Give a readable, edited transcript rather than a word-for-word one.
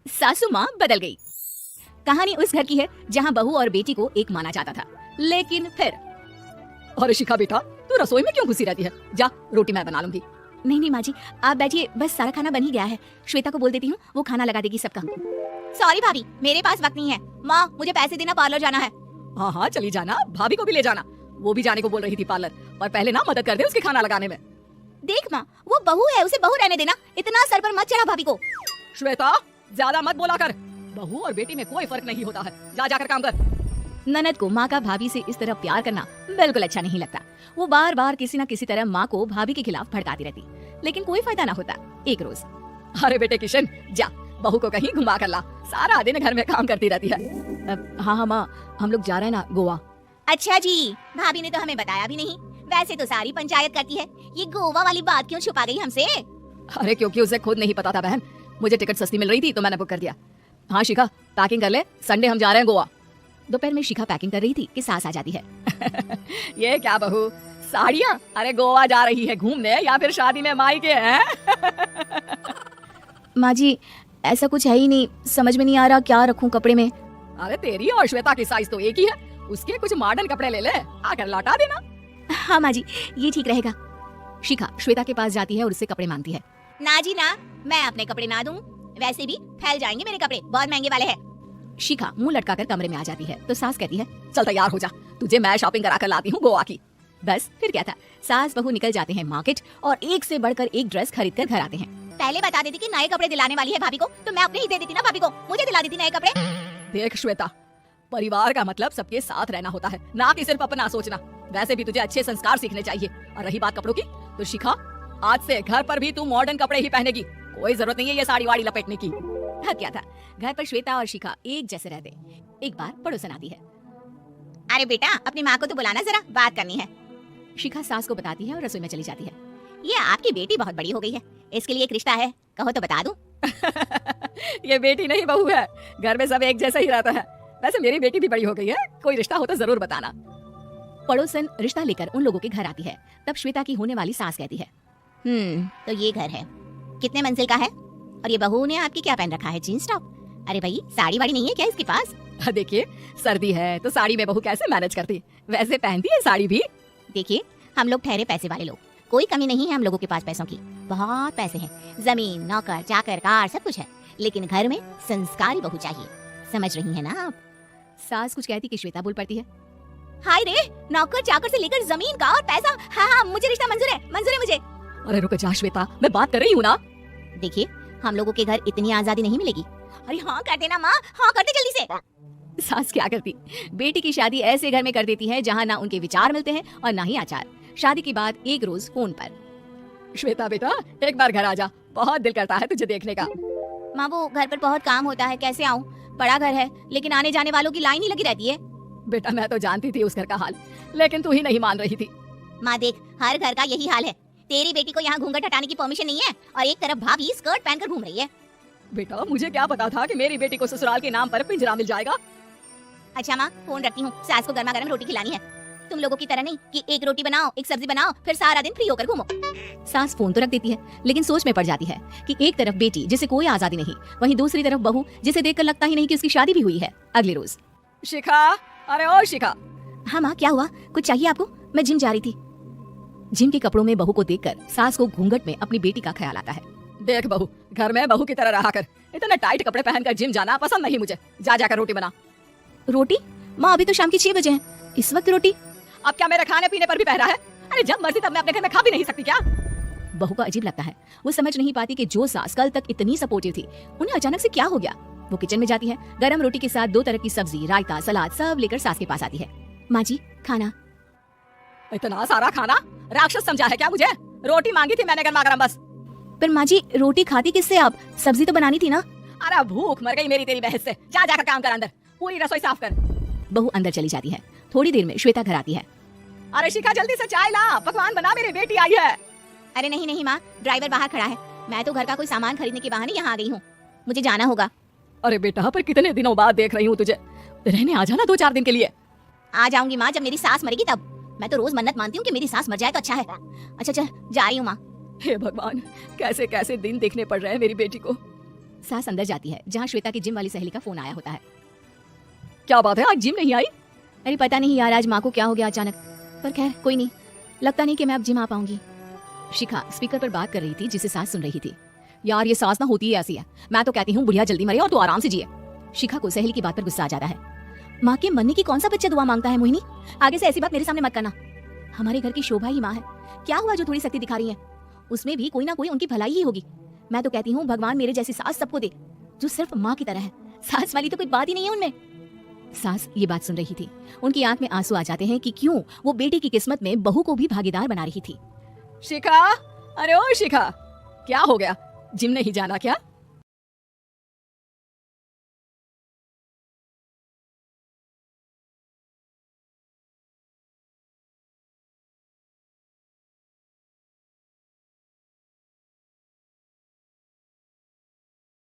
सासू माँ बदल गई। कहानी उस घर की है जहाँ बहू और बेटी को एक माना जाता था, लेकिन फिर अरे शिखा बेटा, तू रसोई में क्यों घुसी रहती है? जा, रोटी मैं बना लूंगी। नहीं नहीं माँ जी, आप बैठिए, बस सारा खाना बन ही गया है। श्वेता को बोल देती हूँ, वो खाना लगा देगी सबका। सॉरी भाभी, मेरे पास वक्त नहीं है। माँ, मुझे पैसे देना, पार्लर जाना है। हाँ हाँ चली जाना, भाभी को भी ले जाना। वो भी जाने को बोल रही थी पार्लर, पर पहले ना मदद कर दे उसके खाना लगाने में। देख माँ, वो बहू है, उसे बहू रहने देना। इतना सर पर मत चढ़ा भाभी को। श्वेता, ज्यादा मत बोला कर। बहू और बेटी में कोई फर्क नहीं होता है। जा जाकर काम कर। ननद को माँ का भाभी से इस तरह प्यार करना बिल्कुल अच्छा नहीं लगता। वो बार बार किसी न किसी तरह माँ को भाभी के खिलाफ भड़काती रहती, लेकिन कोई फायदा ना होता। एक रोज, अरे बेटे किशन, जा बहू को कहीं घुमा कर ला, सारा दिन घर में काम करती रहती है। हाँ हाँ माँ, हम लोग जा रहे हैं ना गोवा। अच्छा जी, भाभी ने तो हमें बताया भी नहीं। वैसे तो सारी पंचायत करती है, ये गोवा वाली बात क्यों छुपा गई हमसे? अरे क्योंकि उसे खुद नहीं पता था बहन, मुझे टिकट सस्ती मिल रही थी तो मैंने बुक कर दिया। हाँ शिखा, पैकिंग कर ले, संडे हम जा रहे हैं गोवा। दोपहर में शिखा पैकिंग कर रही थी कि सास आ जाती है। ये क्या बहू, साड़ियाँ? अरे गोवा जा रही है घूमने या फिर शादी में मायके हैं? माँ जी, ऐसा कुछ है ही नहीं, समझ में नहीं आ रहा क्या रखूं कपड़े में। अरे तेरी और श्वेता की साइज तो एक ही है, उसके कुछ मॉडर्न कपड़े ले ले, आकर लौटा देना। हाँ माँ जी, ये ठीक रहेगा। शिखा श्वेता के पास जाती है और उससे कपड़े मांगती है। ना जी ना, मैं अपने कपड़े ना दूं। वैसे भी फैल जाएंगे मेरे कपड़े, बहुत महंगे वाले हैं। शिखा मुंह लटकाकर कमरे में आ जाती है तो सास कहती है, चल तैयार हो जा, तुझे मैं शॉपिंग करा कर लाती हूँ गोवा की। बस फिर क्या था, सास बहू निकल जाते हैं मार्केट और एक से बढ़कर एक ड्रेस खरीद कर घर आते हैं। पहले बता देती कि नए कपड़े दिलाने वाली है भाभी को, तो मैं अपने ही दे देती ना भाभी को। मुझे दिला देती नए कपड़े। देख श्वेता, परिवार का मतलब सबके साथ रहना होता है, ना कि सिर्फ अपना सोचना। वैसे भी तुझे अच्छे संस्कार सीखने चाहिए। और रही बात कपड़ों की, तो शिखा, आज से घर पर भी तू मॉडर्न कपड़े ही पहनेगी। कोई जरूरत नहीं है ये साड़ी वाड़ी लपेटने की। हाँ क्या था, घर पर श्वेता और शिखा एक जैसे रहते। एक बार पड़ोसन आती है। अरे बेटा, अपनी माँ को तो बुलाना, जरा बात करनी है। शिखा सास को बताती है और रसोई में चली जाती है। ये आपकी बेटी बहुत बड़ी हो गई है, इसके लिए एक रिश्ता है, कहो तो बता दूं। ये बेटी नहीं बहू है, घर में सब एक जैसा ही रहता है। वैसे मेरी बेटी भी बड़ी हो गई है, कोई रिश्ता हो तो जरूर बताना। पड़ोसन रिश्ता लेकर उन लोगों के घर आती है। तब श्वेता की होने वाली सास कहती है, तो ये घर है, कितने मंजिल का है? और ये बहू ने आपकी क्या पहन रखा है, जींस टॉप? अरे भाई, साड़ी वाड़ी नहीं है क्या इसके पास? देखिए, सर्दी है तो साड़ी में बहू कैसे मैनेज करती, वैसे पहनती है साड़ी भी। देखिए, हम लोग ठहरे पैसे वाले लोग, कोई कमी नहीं है हम लोगों के पास पैसों की। बहुत पैसे हैं, जमीन, नौकर, चाकर, कार, सब कुछ है, लेकिन घर में संस्कारी बहू चाहिए। समझ रही है ना आप? सास कुछ कहती कि श्वेता बोल पड़ती है, हाय रे, नौकर चाकर से लेकर जमीन का और पैसा। हाँ हाँ, मुझे रिश्ता मंजूर है, मंजूर है मुझे। अरे रुक जा श्वेता, मैं बात कर रही हूँ ना। देखिए, हम लोगों के घर इतनी आजादी नहीं मिलेगी। अरे हाँ कर देना माँ, हाँ कर दे जल्दी से। सास क्या करती, बेटी की शादी ऐसे घर में कर देती है जहाँ ना उनके विचार मिलते हैं और ना ही आचार। शादी के बाद एक रोज फोन पर, श्वेता बेटा, एक बार घर आ जा, बहुत दिल करता है तुझे देखने का। माँ, वो घर पर बहुत काम होता है, कैसे आऊँ? बड़ा घर है, लेकिन आने जाने वालों की लाइन ही लगी रहती है। बेटा मैं तो जानती थी उस घर का हाल, लेकिन तू ही नहीं मान रही थी। माँ देख, हर घर का यही हाल है। तेरी बेटी को यहाँ घूंघट हटाने की परमिशन नहीं है और एक तरफ भाभी स्कर्ट पहनकर घूम रही है। बेटा मुझे क्या पता था कि मेरी बेटी को ससुराल के नाम पर पिंजरा मिल जाएगा। अच्छा माँ, फोन रखती हूँ, सास को गर्मा गर्म रोटी खिलानी है। तुम लोगों की तरह नहीं कि एक रोटी बनाओ, एक सब्जी बनाओ, फिर सारा दिन फ्री होकर घूमो। सास फोन तो रख देती है, लेकिन सोच में पड़ जाती है कि एक तरफ बेटी जिसे कोई आजादी नहीं, वहीं दूसरी तरफ बहू जिसे देखकर लगता ही नहीं कि उसकी शादी भी हुई है। अगले रोज, शिखा, अरे ओ शिखा। हाँ माँ, क्या हुआ, कुछ चाहिए आपको? मैं जिम जा रही थी। जिम के कपड़ों में बहू को देखकर सास को घूंघट में अपनी बेटी का ख्याल आता है। देख बहू, घर में बहू की तरह रहा कर, इतना टाइट कपड़े पहनकर जिम जाना पसंद नहीं मुझे। जा जाकर रोटी बना। रोटी? माँ, अभी तो शाम के 6 बजे हैं, इस वक्त रोटी? अब क्या मेरे खाने पीने पर भी पहरा है? अरे जब मर्जी तब मैं अपने घर में खा भी नहीं सकती क्या? बहू को अजीब लगता है, वो समझ नहीं पाती कि जो सास कल तक इतनी सपोर्टिव थी, उन्हें अचानक से क्या हो गया। वो किचन में जाती है, गरम रोटी के साथ 2 तरह की सब्जी, रायता, सलाद सब लेकर सास के पास आती है। माँ जी, खाना। इतना सारा खाना? राक्षस समझा है क्या मुझे? रोटी मांगी थी मैंने गर्मा गर्म बस। पर माँ जी, रोटी खाती किससे आप? सब्जी तो बनानी थी ना। अरे भूख मर गई मेरी तेरी बहस से। जा जाकर काम कर, अंदर पूरी रसोई साफ कर। बहू अंदर चली जाती है। थोड़ी देर में श्वेता घर आती है। अरे शिखा, जल्दी से चाय ला, पकवान बना, मेरी बेटी आई है। अरे नहीं नहीं माँ, ड्राइवर बाहर खड़ा है, मैं तो घर का कोई सामान खरीदने के बहाने यहाँ आ गई हूँ, मुझे जाना होगा। अरे बेटा, पर कितने दिनों बाद देख रही हूँ तुझे, रहने आ जाना 2-4 दिन के लिए। आ जाऊंगी माँ, जब मेरी सास मरेगी तब। मैं तो रोज मन्नत मानती हूँ कि मेरी सास मर जाए तो अच्छा है। अच्छा चल, जा रही हूँ माँ। हे भगवान, कैसे कैसे दिन देखने पड़ रहे हैं मेरी बेटी को। सास अंदर जाती है जहाँ श्वेता की जिम वाली सहेली का फोन आया होता है। क्या बात है, आज जिम नहीं आई? अरे पता नहीं यार, आज माँ को क्या हो गया अचानक, पर खैर कोई नहीं, लगता नहीं कि मैं अब जिम आ पाऊंगी। शिखा स्पीकर पर बात कर रही थी जिसे सास सुन रही थी। यार ये सास ना होती है ऐसी है, मैं तो कहती हूँ बुढ़िया जल्दी मरे और तू आराम से जिए। शिखा को सहेली की बात पर गुस्सा आ जाता है। माँ के मरने की कौन सा बच्चा दुआ मांगता है मोहिनी, आगे से ऐसी बात मेरे सामने मत करना। हमारे घर की शोभा ही माँ है, क्या हुआ जो थोड़ी शक्ति दिखा रही है, उसमें भी कोई ना कोई उनकी भलाई ही होगी। मैं तो कहती हूँ भगवान मेरे जैसी सास सबको दे जो सिर्फ माँ की तरह है, सास वाली तो कोई बात ही नहीं है उनमें। सास ये बात सुन रही थी, उनकी आंख में आंसू आ जाते हैं कि क्यों वो बेटी की किस्मत में बहू को भी भागीदार बना रही थी। शिखा, अरे ओ शिखा, क्या हो गया, जिम नहीं जाना क्या?